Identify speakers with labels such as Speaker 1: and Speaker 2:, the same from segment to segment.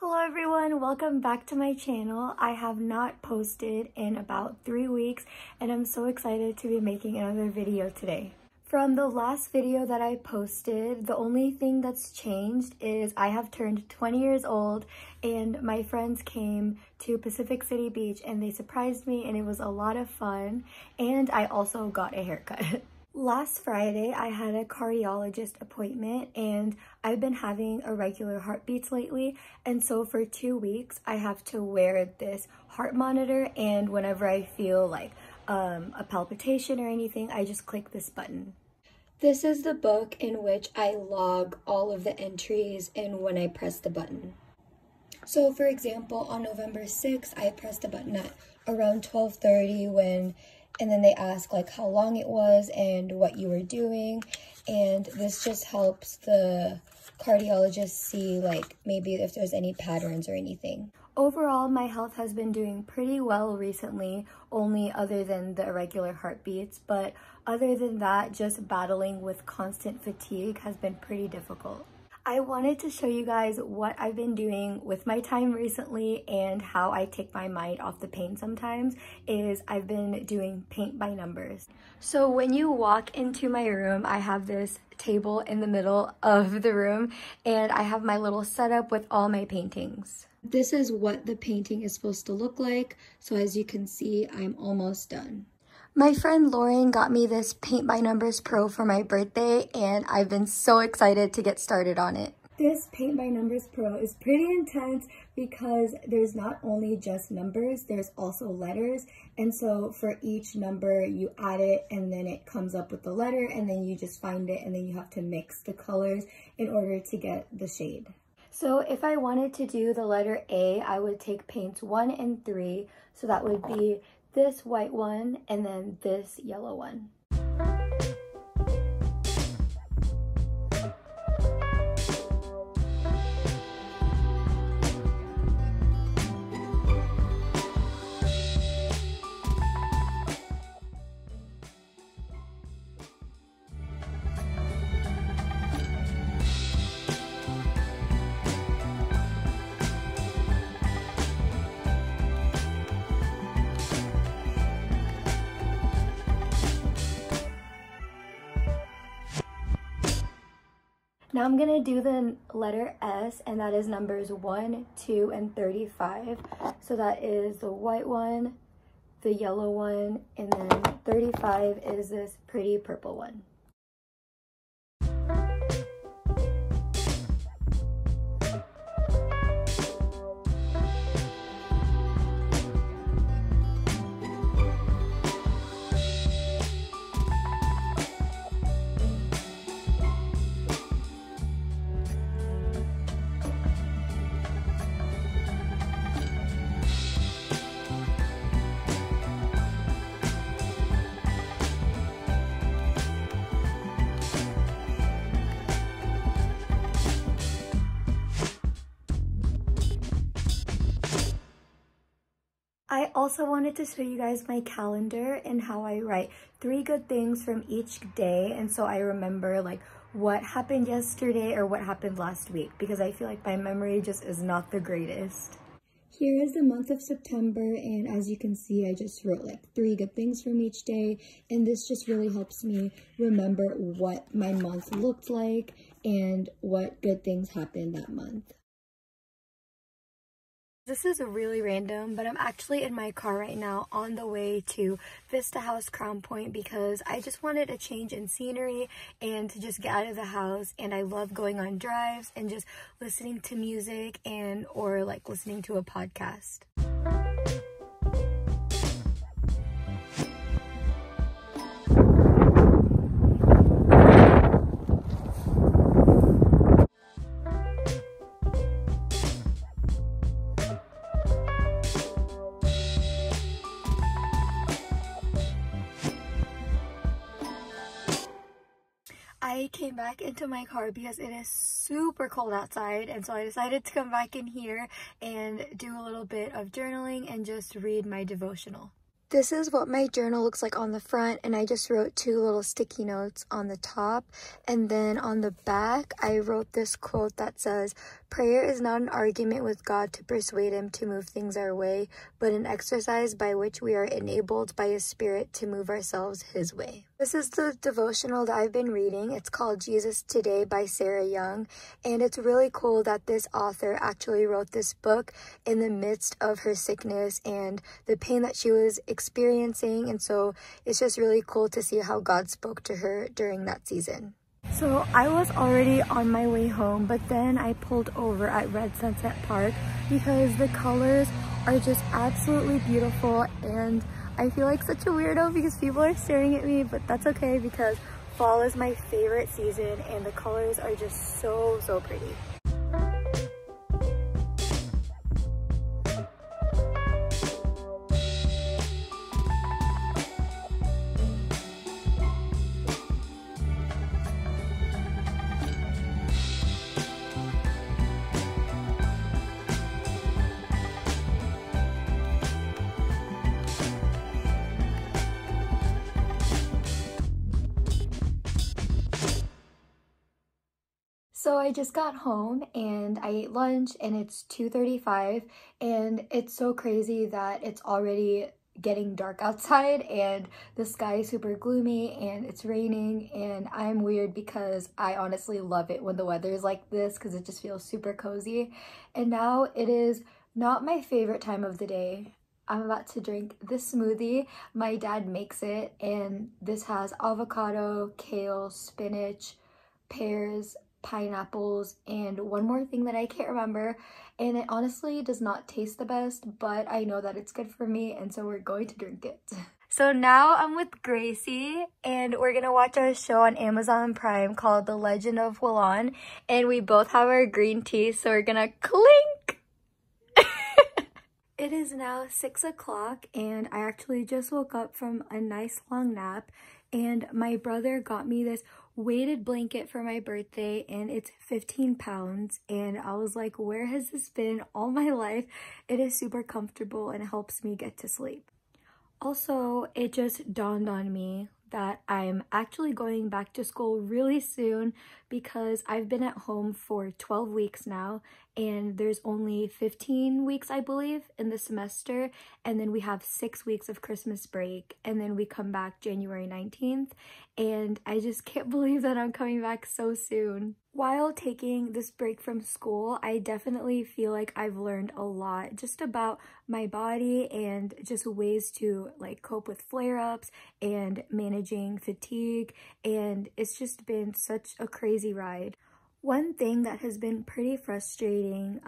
Speaker 1: Hello everyone, welcome back to my channel. I have not posted in about 3 weeks and I'm so excited to be making another video today. From the last video that I posted, the only thing that's changed is I have turned 20 years old and my friends came to Pacific City Beach and they surprised me and it was a lot of fun, and I also got a haircut. Last Friday, I had a cardiologist appointment and I've been having irregular heartbeats lately, and so for 2 weeks I have to wear this heart monitor, and whenever I feel like a palpitation or anything, I just click this button. This is the book in which I log all of the entries and when I press the button. So for example, on November 6th, I pressed the button at around 12:30 and then they ask like how long it was and what you were doing, and this just helps the cardiologist see like maybe if there's any patterns or anything. Overall, my health has been doing pretty well recently, only other than the irregular heartbeats, but other than that, just battling with constant fatigue has been pretty difficult. I wanted to show you guys what I've been doing with my time recently and how I take my mind off the pain sometimes. I've been doing paint by numbers. So when you walk into my room, I have this table in the middle of the room and I have my little setup with all my paintings. This is what the painting is supposed to look like. So as you can see, I'm almost done. My friend Lauren got me this Paint by Numbers Pro for my birthday, and I've been so excited to get started on it. This Paint by Numbers Pro is pretty intense because there's not only just numbers, there's also letters. And so for each number, you add it and then it comes up with the letter, and then you just find it and then you have to mix the colors in order to get the shade. So if I wanted to do the letter A, I would take paints 1 and 3. So that would be this white one and then this yellow one. Now I'm gonna do the letter S, and that is numbers 1, 2, and 35. So that is the white one, the yellow one, and then 35 is this pretty purple one. I also wanted to show you guys my calendar and how I write 3 good things from each day, and so I remember like what happened yesterday or what happened last week, because I feel like my memory just is not the greatest. Here is the month of September, and as you can see, I just wrote like 3 good things from each day, and this just really helps me remember what my month looked like and what good things happened that month. This is really random, but I'm actually in my car right now on the way to Vista House Crown Point because I just wanted a change in scenery and to just get out of the house, and I love going on drives and just listening to music or like listening to a podcast. I came back into my car because it is super cold outside, and so I decided to come back in here and do a little bit of journaling and just read my devotional. This is what my journal looks like on the front, and I just wrote 2 little sticky notes on the top, and then on the back I wrote this quote that says, "Prayer is not an argument with God to persuade him to move things our way, but an exercise by which we are enabled by his spirit to move ourselves his way." This is the devotional that I've been reading. It's called Jesus Today by Sarah Young, and it's really cool that this author actually wrote this book in the midst of her sickness and the pain that she was experiencing, and so it's just really cool to see how God spoke to her during that season. So I was already on my way home, but then I pulled over at Red Sunset Park because the colors are just absolutely beautiful, and I feel like such a weirdo because people are staring at me, but that's okay because fall is my favorite season and the colors are just so pretty. So I just got home and I ate lunch and it's 2:35 and it's so crazy that it's already getting dark outside and the sky is super gloomy and it's raining, and I'm weird because I honestly love it when the weather is like this because it just feels super cozy. And now it is not my favorite time of the day. I'm about to drink this smoothie. My dad makes it, and this has avocado, kale, spinach, pears, pineapples, and one more thing that I can't remember, and it honestly does not taste the best, but I know that it's good for me, and so we're going to drink it. So now I'm with Gracie and we're gonna watch our show on Amazon Prime called The Legend of Wulan, and we both have our green tea, so we're gonna clink. It is now 6 o'clock and I actually just woke up from a nice long nap, and my brother got me this weighted blanket for my birthday and it's 15 pounds, and I was like, where has this been all my life? It is super comfortable and helps me get to sleep. Also, it just dawned on me that I'm actually going back to school really soon because I've been at home for 12 weeks now, and there's only 15 weeks, I believe, in the semester, and then we have 6 weeks of Christmas break, and then we come back January 19th, and I just can't believe that I'm coming back so soon. While taking this break from school, I definitely feel like I've learned a lot just about my body and just ways to like cope with flare-ups and managing fatigue, and it's just been such a crazy ride. One thing that has been pretty frustrating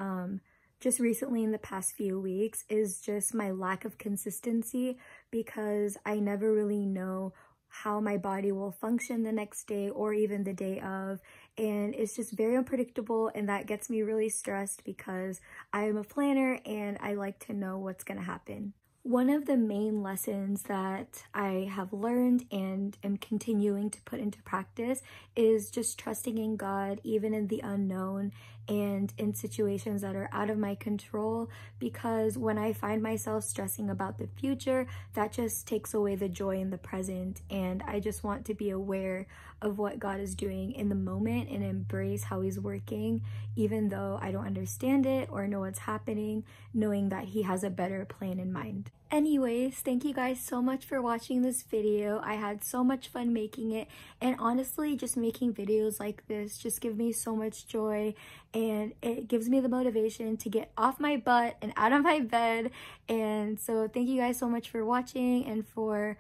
Speaker 1: just recently in the past few weeks is just my lack of consistency, because I never really know how my body will function the next day or even the day of, and it's just very unpredictable, and that gets me really stressed because I am a planner and I like to know what's gonna happen. One of the main lessons that I have learned and am continuing to put into practice is just trusting in God even in the unknown and in situations that are out of my control, because when I find myself stressing about the future, that just takes away the joy in the present, and I just want to be aware of what God is doing in the moment and embrace how he's working, even though I don't understand it or know what's happening, knowing that he has a better plan in mind. Anyways, thank you guys so much for watching this video. I had so much fun making it, and honestly, just making videos like this just give me so much joy, and it gives me the motivation to get off my butt and out of my bed. And so thank you guys so much for watching and for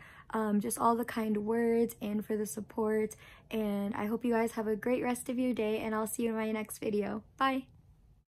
Speaker 1: just all the kind words and for the support, and I hope you guys have a great rest of your day, and I'll see you in my next video. Bye!